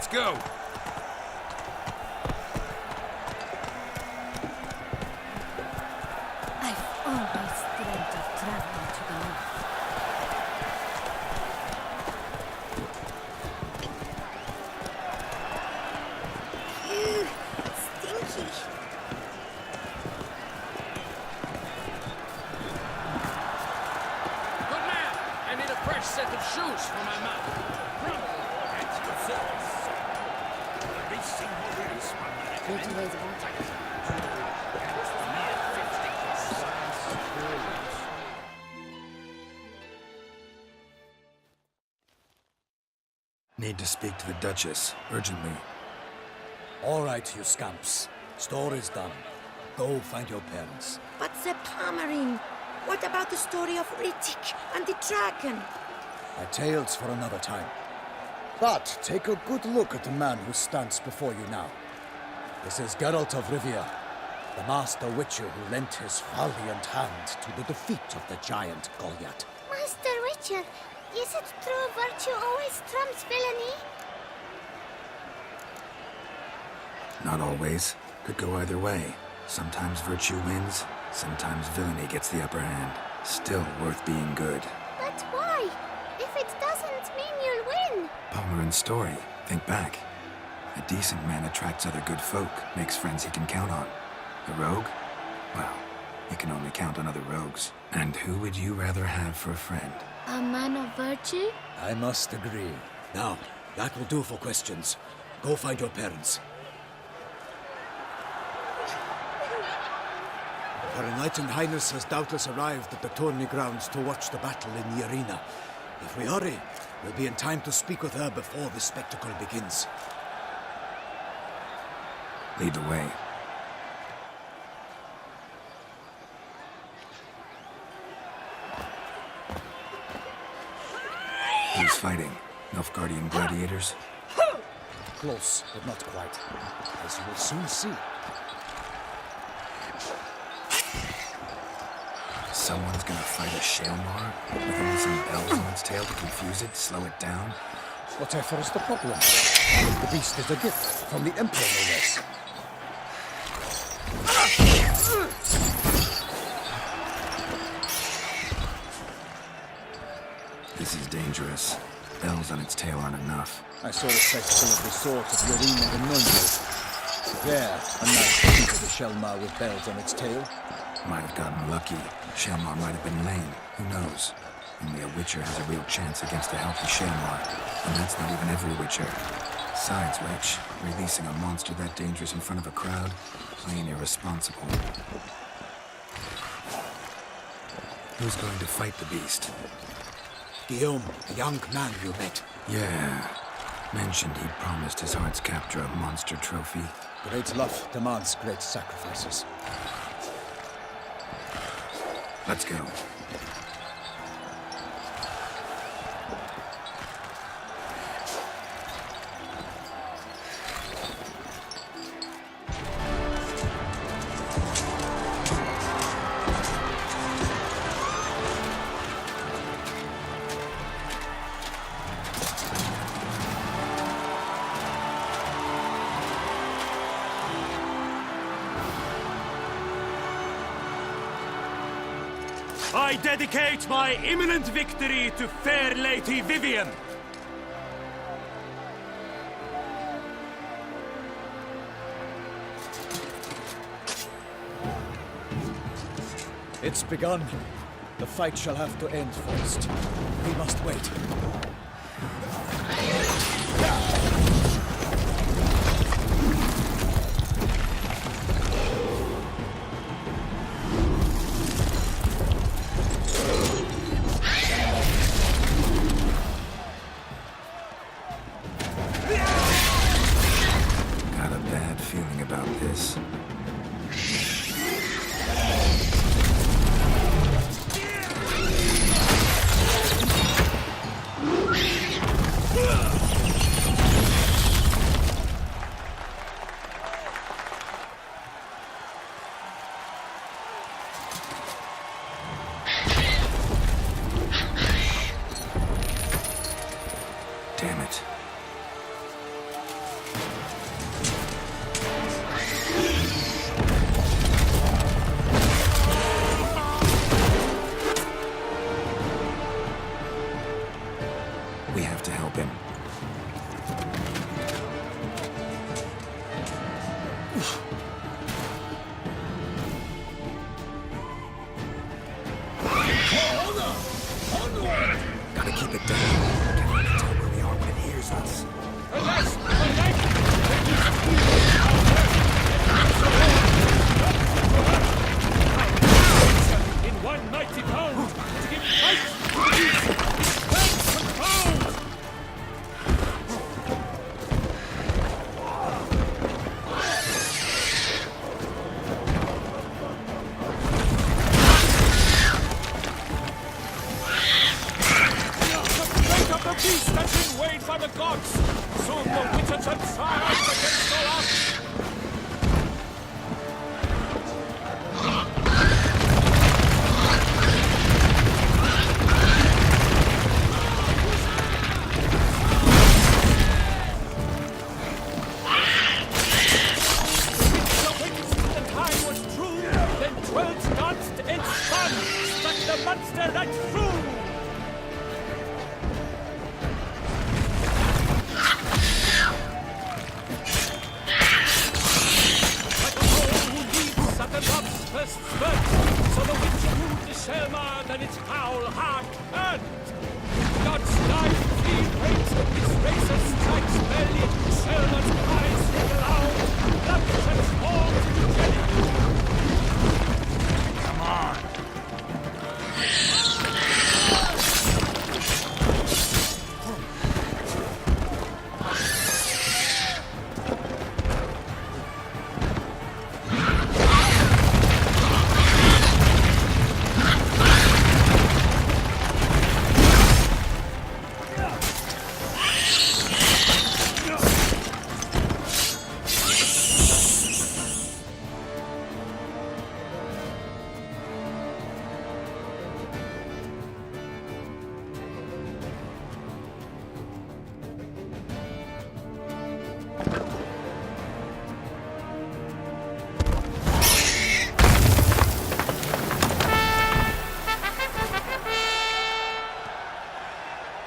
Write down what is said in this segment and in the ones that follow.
Let's go. I've always dreamt of traveling to the north. Ew, stinky. Good man. I need a fresh set of shoes for my mouth. Good ways about it. Need to speak to the Duchess, urgently. All right, you scamps. Story's done. Go find your parents. But the Palmerine, what about the story of Rittik and the dragon? A tale's for another time. But take a good look at the man who stands before you now. This is Geralt of Rivia, the master witcher who lent his valiant hand to the defeat of the giant Goliath. Master Witcher, is it true virtue always trumps villainy? Not always. Could go either way. Sometimes virtue wins, sometimes villainy gets the upper hand. Still worth being good. But why? If it doesn't mean you'll win. Palmerin's story. Think back. A decent man attracts other good folk, makes friends he can count on. A rogue? Well, you can only count on other rogues. And who would you rather have for a friend? A man of virtue? I must agree. Now, that will do for questions. Go find your parents. Her Enlightened Highness has doubtless arrived at the tourney grounds to watch the battle in the arena. If we hurry, we'll be in time to speak with her before the spectacle begins. Lead the way. Who's fighting? Nilfgaardian gladiators? Close, but not quite. As you will soon see. Someone's gonna fight a Shaelmaar with only some bells on its tail to confuse it, slow it down? Whatever is the problem? The beast is a gift from the Emperor, no less. This is dangerous. Bells on its tail aren't enough. I saw a spectacle of the sort at the arena in Nuremberg. There, a knight defeated a Shaelmaar with bells on its tail. Might have gotten lucky. Shaelmaar might have been lame. Who knows? Only a Witcher has a real chance against a healthy Shaelmaar. And that's not even every Witcher. Besides which, releasing a monster that dangerous in front of a crowd, plain irresponsible. Who's going to fight the beast? Guillaume, the young man you met. Yeah. Mentioned he'd promised his heart's captor a monster trophy. Great love demands great sacrifices. Let's go. I dedicate my imminent victory to fair Lady Vivian. It's begun. The fight shall have to end first. We must wait. Got a bad feeling about this. Keep it down. Can't even tell where we are when it hears us. Alas, my life! In one mighty pound, to give fight to the beast, strength and pound! The fate of the beast has been weighed by the gods! Soon the witches shall triumph against all odds! Monster right through! Like a hole who leaps at the love's first spurt, so the witch moved the Shaelmaar, then its foul heart turned. God's life he breaks, its razor strikes belly, Shaelmaar's cries ring aloud, blood transforms to jelly. Come on.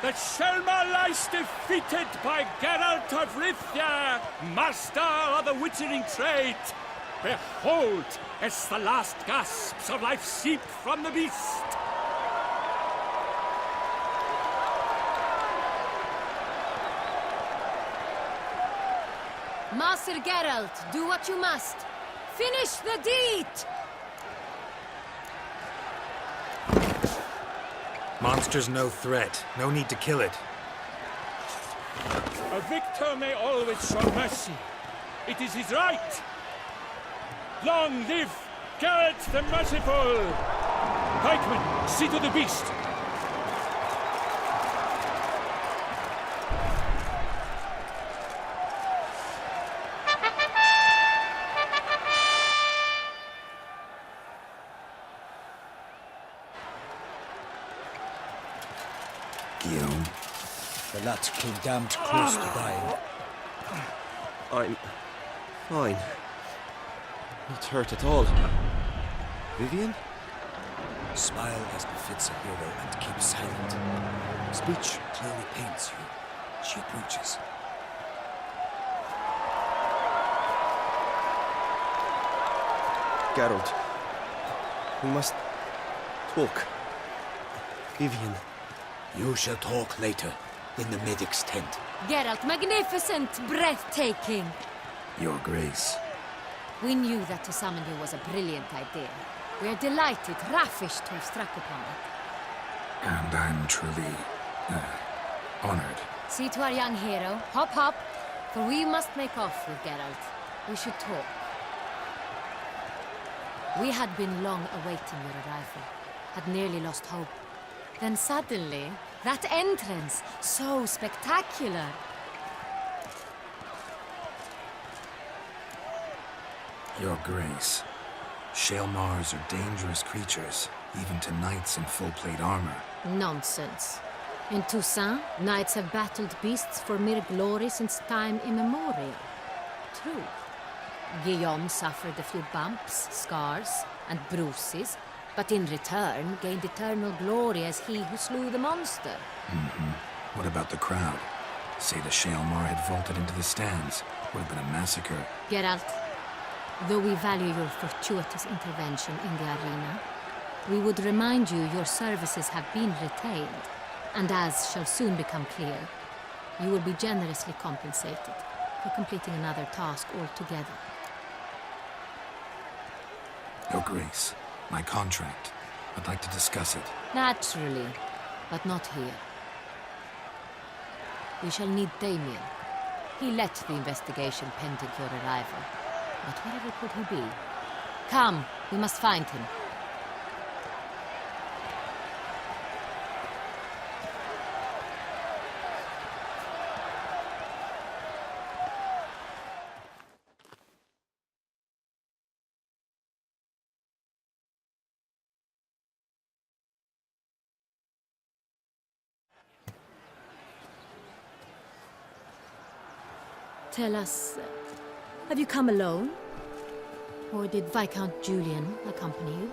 The Shaelmaar lies defeated by Geralt of Rivia, master of the witchering trade. Behold, as the last gasps of life seep from the beast. Master Geralt, do what you must. Finish the deed! Monster's no threat. No need to kill it. A victor may always show mercy. It is his right. Long live Geralt the Merciful! Pikemen, see to the beast. Guillaume. The lad came damned close to dying. I'm fine. Not hurt at all. Vivian? Smile as befits a hero and keep silent. Speech clearly pains you. She approaches. Geralt. We must talk. Vivian. You shall talk later, in the medic's tent. Geralt, magnificent, breathtaking. Your Grace. We knew that to summon you was a brilliant idea. We are delighted, ravished to have struck upon it. And I'm truly, honored. See to our young hero. Hop, hop. For we must make off with Geralt. We should talk. We had been long awaiting your arrival. Had nearly lost hope. Then suddenly, that entrance, so spectacular. Your Grace. Shaelmaars are dangerous creatures, even to knights in full-plate armor. Nonsense. In Toussaint, knights have battled beasts for mere glory since time immemorial. True. Guillaume suffered a few bumps, scars, and bruises, but in return gained eternal glory as he who slew the monster. What about the crowd? Say the Shaelmaar had vaulted into the stands. Would have been a massacre. Geralt, though we value your fortuitous intervention in the arena, we would remind you your services have been retained. And as shall soon become clear, you will be generously compensated for completing another task altogether. Your Grace, my contract. I'd like to discuss it. Naturally, but not here. We shall need Damien. He led the investigation pending your arrival. But wherever could he be? Come, we must find him. Tell us, have you come alone? Or did Viscount Julian accompany you?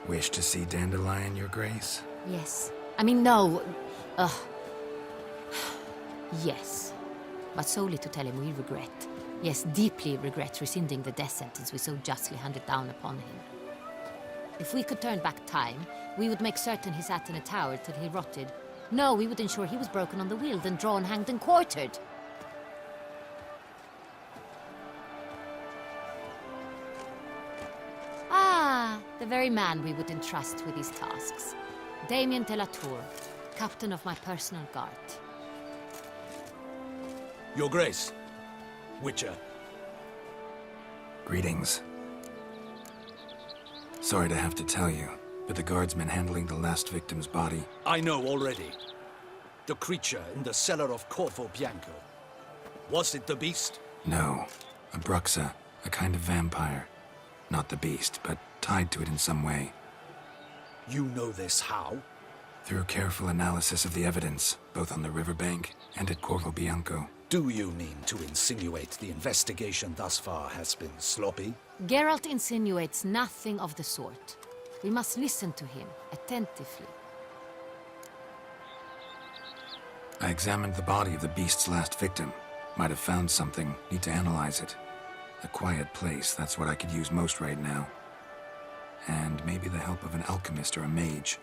Wish to see Dandelion, Your Grace? Yes. I mean, no. Yes. But solely to tell him we regret. Yes, deeply regret rescinding the death sentence we so justly handed down upon him. If we could turn back time, we would make certain he sat in a tower till he rotted. No, we would ensure he was broken on the wheel, then drawn, hanged, and quartered. Ah, the very man we would entrust with these tasks. Damien de la Tour, captain of my personal guard. Your Grace, Witcher. Greetings. Sorry to have to tell you, but the guardsman handling the last victim's body... I know already. The creature in the cellar of Corvo Bianco. Was it the beast? No. A bruxa, a kind of vampire. Not the beast, but tied to it in some way. You know this how? Through careful analysis of the evidence, both on the riverbank and at Corvo Bianco. Do you mean to insinuate the investigation thus far has been sloppy? Geralt insinuates nothing of the sort. We must listen to him attentively. I examined the body of the beast's last victim. Might have found something, need to analyze it. A quiet place, that's what I could use most right now. And maybe the help of an alchemist or a mage.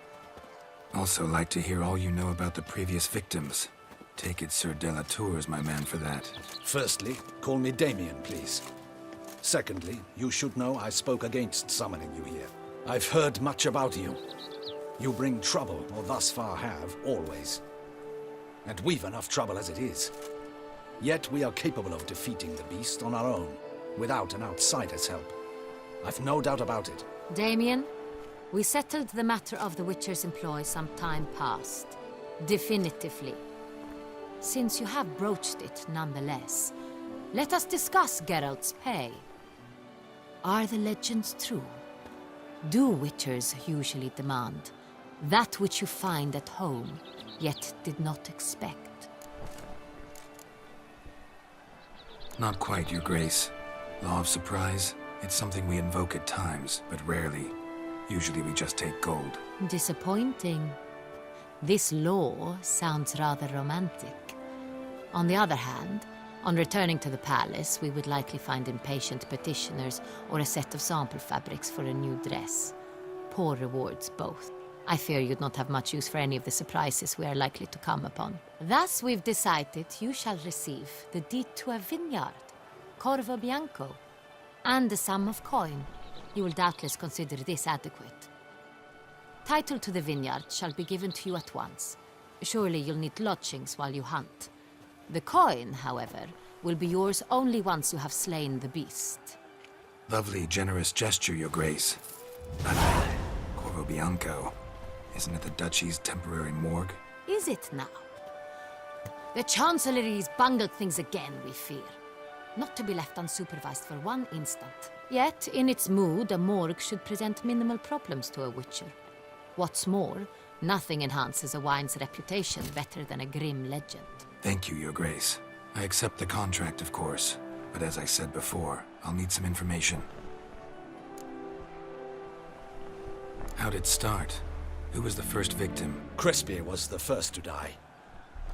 Also like to hear all you know about the previous victims. Take it Sir de la Tour is my man for that. Firstly, call me Damien, please. Secondly, you should know I spoke against summoning you here. I've heard much about you. You bring trouble, or thus far have, always. And we've enough trouble as it is. Yet we are capable of defeating the beast on our own, without an outsider's help. I've no doubt about it. Damien, we settled the matter of the Witcher's employ some time past. Definitively. Since you have broached it nonetheless, let us discuss Geralt's pay. Are the legends true? Do Witchers usually demand that which you find at home, yet did not expect? Not quite, Your Grace. Law of surprise, it's something we invoke at times, but rarely. Usually we just take gold. Disappointing. This law sounds rather romantic. On the other hand, on returning to the palace, we would likely find impatient petitioners or a set of sample fabrics for a new dress. Poor rewards, both. I fear you'd not have much use for any of the surprises we are likely to come upon. Thus, we've decided you shall receive the deed to a vineyard, Corvo Bianco, and the sum of coin. You will doubtless consider this adequate. Title to the vineyard shall be given to you at once. Surely you'll need lodgings while you hunt. The coin, however, will be yours only once you have slain the beast. Lovely, generous gesture, Your Grace. But Corvo Bianco, isn't it the Duchy's temporary morgue? Is it now? The Chancellery's bungled things again, we fear. Not to be left unsupervised for one instant. Yet, in its mood, a morgue should present minimal problems to a Witcher. What's more, nothing enhances a wine's reputation better than a grim legend. Thank you, Your Grace. I accept the contract, of course. But as I said before, I'll need some information. How'd it start? Who was the first victim? Crespi was the first to die.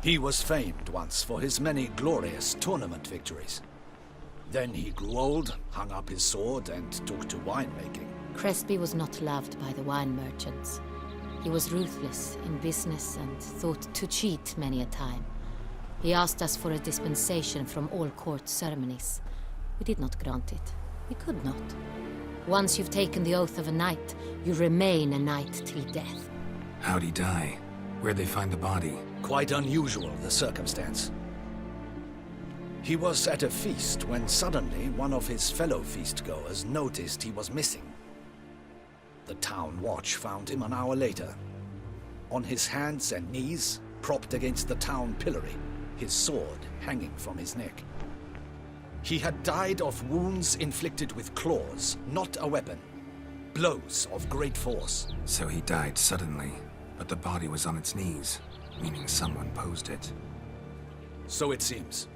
He was famed once for his many glorious tournament victories. Then he grew old, hung up his sword, and took to winemaking. Crespi was not loved by the wine merchants. He was ruthless in business and thought to cheat many a time. He asked us for a dispensation from all court ceremonies. We did not grant it. We could not. Once you've taken the oath of a knight, you remain a knight till death. How'd he die? Where'd they find the body? Quite unusual, the circumstance. He was at a feast when suddenly one of his fellow feastgoers noticed he was missing. The town watch found him an hour later. On his hands and knees, propped against the town pillory, his sword hanging from his neck. He had died of wounds inflicted with claws, not a weapon. Blows of great force. So he died suddenly, but the body was on its knees, meaning someone posed it. So it seems.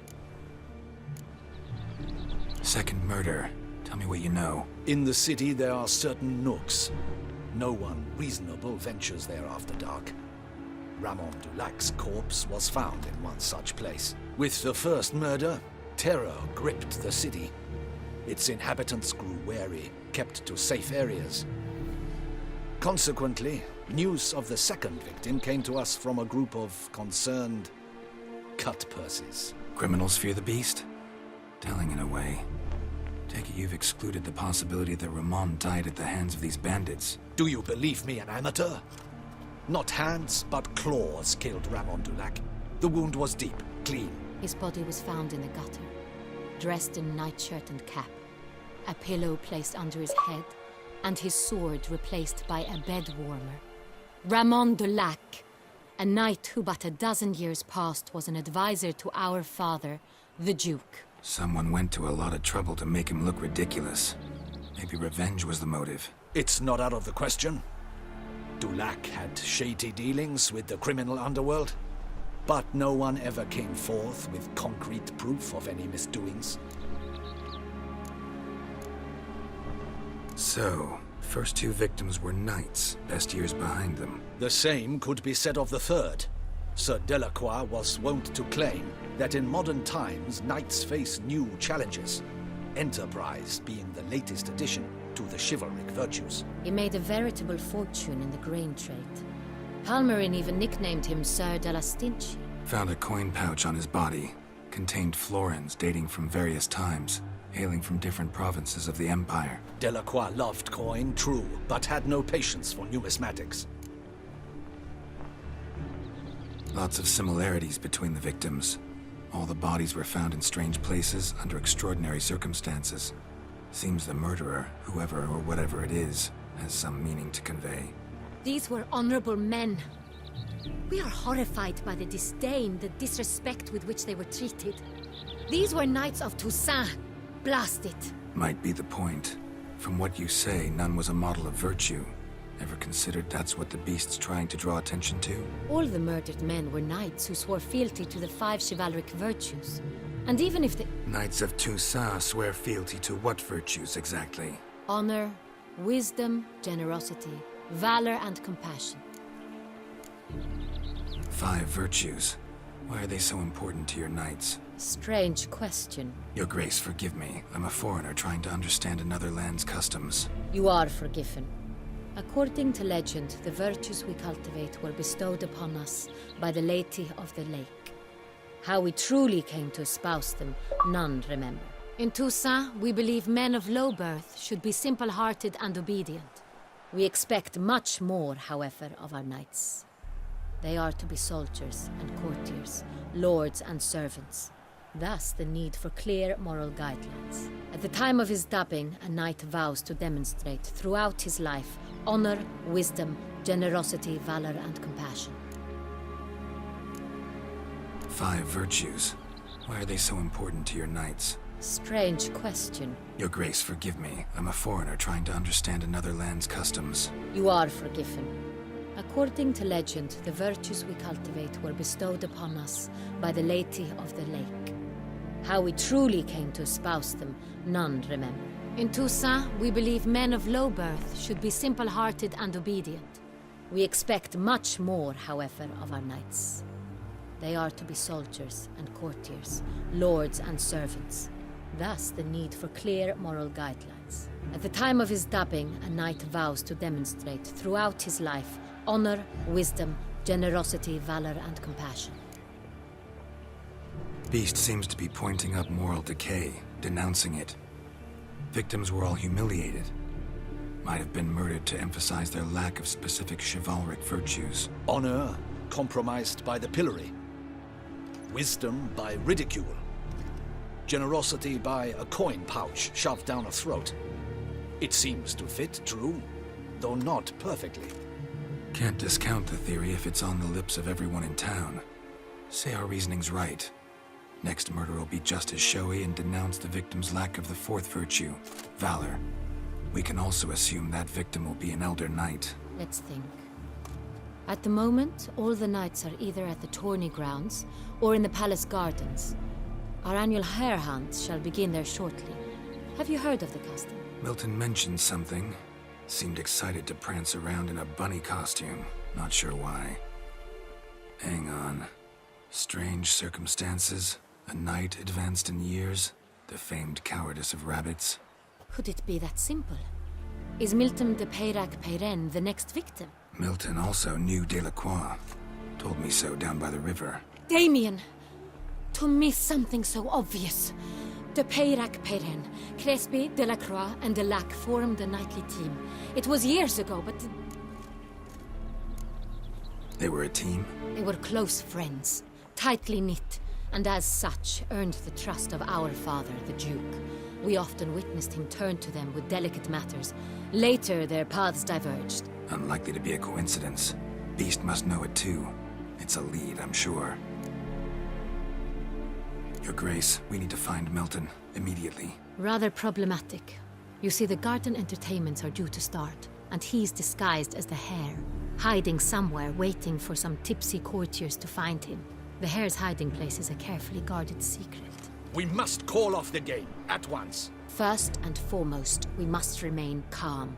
Second murder. Tell me what you know. In the city there are certain nooks. No one reasonable ventures there after dark. Ramon Dulac's corpse was found in one such place. With the first murder, terror gripped the city. Its inhabitants grew wary, kept to safe areas. Consequently, news of the second victim came to us from a group of concerned cut-purses. Criminals fear the beast? Telling in a way. Take it you've excluded the possibility that Ramon died at the hands of these bandits. Do you believe me an amateur? Not hands, but claws killed Ramon Dulac. The wound was deep, clean. His body was found in a gutter, dressed in nightshirt and cap, a pillow placed under his head, and his sword replaced by a bed warmer. Ramon Dulac, a knight who but a dozen years past was an advisor to our father, the Duke. Someone went to a lot of trouble to make him look ridiculous. Maybe revenge was the motive. It's not out of the question. Dulac had shady dealings with the criminal underworld, but no one ever came forth with concrete proof of any misdoings. So, first two victims were knights, best years behind them. The same could be said of the third. Sir Delacroix was wont to claim that in modern times knights face new challenges, enterprise being the latest addition to the chivalric virtues. He made a veritable fortune in the grain trade. Palmerin even nicknamed him Sir de la Stinchi. Found a coin pouch on his body. Contained florins dating from various times, hailing from different provinces of the Empire. Delacroix loved coin, true, but had no patience for numismatics. Lots of similarities between the victims. All the bodies were found in strange places under extraordinary circumstances. Seems the murderer, whoever or whatever it is, has some meaning to convey. These were honorable men. We are horrified by the disdain, the disrespect with which they were treated. These were knights of Toussaint. Blast it. Might be the point. From what you say, none was a model of virtue. Ever considered that's what the beast's trying to draw attention to? All the murdered men were knights who swore fealty to the 5 chivalric virtues. And even if the... Knights of Toussaint swear fealty to what virtues exactly? Honor, wisdom, generosity, valor, and compassion. 5 virtues. Why are they so important to your knights? Strange question. Your Grace, forgive me. I'm a foreigner trying to understand another land's customs. You are forgiven. According to legend, the virtues we cultivate were bestowed upon us by the Lady of the Lake. How we truly came to espouse them, none remember. In Toussaint, we believe men of low birth should be simple-hearted and obedient. We expect much more, however, of our knights. They are to be soldiers and courtiers, lords and servants. Thus, the need for clear moral guidelines. At the time of his dubbing, a knight vows to demonstrate throughout his life honor, wisdom, generosity, valor, and compassion. 5 virtues. Why are they so important to your knights? Strange question. Your Grace, forgive me. I'm a foreigner trying to understand another land's customs. You are forgiven. According to legend, the virtues we cultivate were bestowed upon us by the Lady of the Lake. How we truly came to espouse them, none remember. In Toussaint, we believe men of low birth should be simple-hearted and obedient. We expect much more, however, of our knights. They are to be soldiers and courtiers, lords and servants. Thus, the need for clear moral guidelines. At the time of his dubbing, a knight vows to demonstrate throughout his life Honor, wisdom, generosity, valor, and compassion. Beast seems to be pointing up moral decay, denouncing it. Victims were all humiliated. Might have been murdered to emphasize their lack of specific chivalric virtues. Honor compromised by the pillory. Wisdom by ridicule. Generosity by a coin pouch shoved down a throat. It seems to fit, true, though not perfectly. Can't discount the theory if it's on the lips of everyone in town. Say our reasoning's right. Next murder will be just as showy and denounce the victim's lack of the fourth virtue, valor. We can also assume that victim will be an elder knight. Let's think. At the moment, all the knights are either at the tourney grounds or in the palace gardens. Our annual hare hunt shall begin there shortly. Have you heard of the custom? Milton mentioned something. Seemed excited to prance around in a bunny costume. Not sure why. Hang on. Strange circumstances. A knight advanced in years. The famed cowardice of rabbits. Could it be that simple? Is Milton de Peyrac Peyren the next victim? Milton also knew Delacroix. Told me so down by the river. Damien! To miss something so obvious. De Peyrac Peyren, Crespi, Delacroix, and Delac formed a knightly team. It was years ago, but... They were a team? They were close friends, tightly knit, and as such earned the trust of our father, the Duke. We often witnessed him turn to them with delicate matters. Later, their paths diverged. Unlikely to be a coincidence. Beast must know it too. It's a lead, I'm sure. Your Grace, we need to find Milton, immediately. Rather problematic. You see, the garden entertainments are due to start, and he's disguised as the hare, hiding somewhere, waiting for some tipsy courtiers to find him. The hare's hiding place is a carefully guarded secret. We must call off the game, at once. First and foremost, we must remain calm.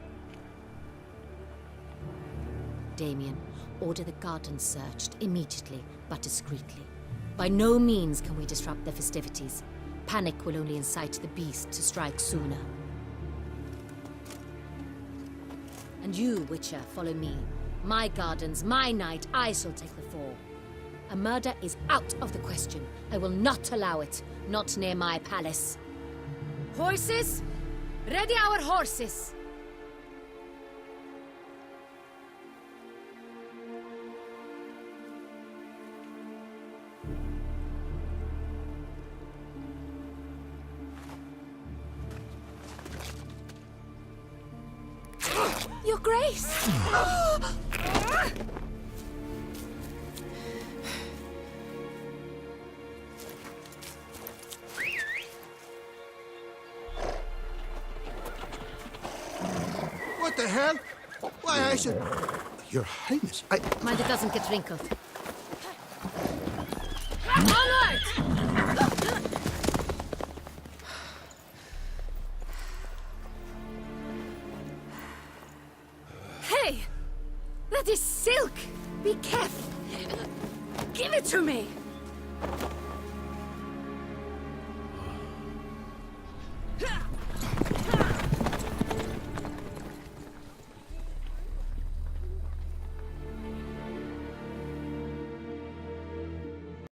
Damien, order the garden searched immediately, but discreetly. By no means can we disrupt the festivities. Panic will only incite the beast to strike sooner. And you, Witcher, follow me. My gardens, my night, I shall take the fall. A murder is out of the question. I will not allow it. Not near my palace. Horses! Ready our horses! Your Grace! What the hell? Why, I should... Your Highness, Mind it doesn't get wrinkled. Onward! Hey! That is silk! Be careful! Give it to me!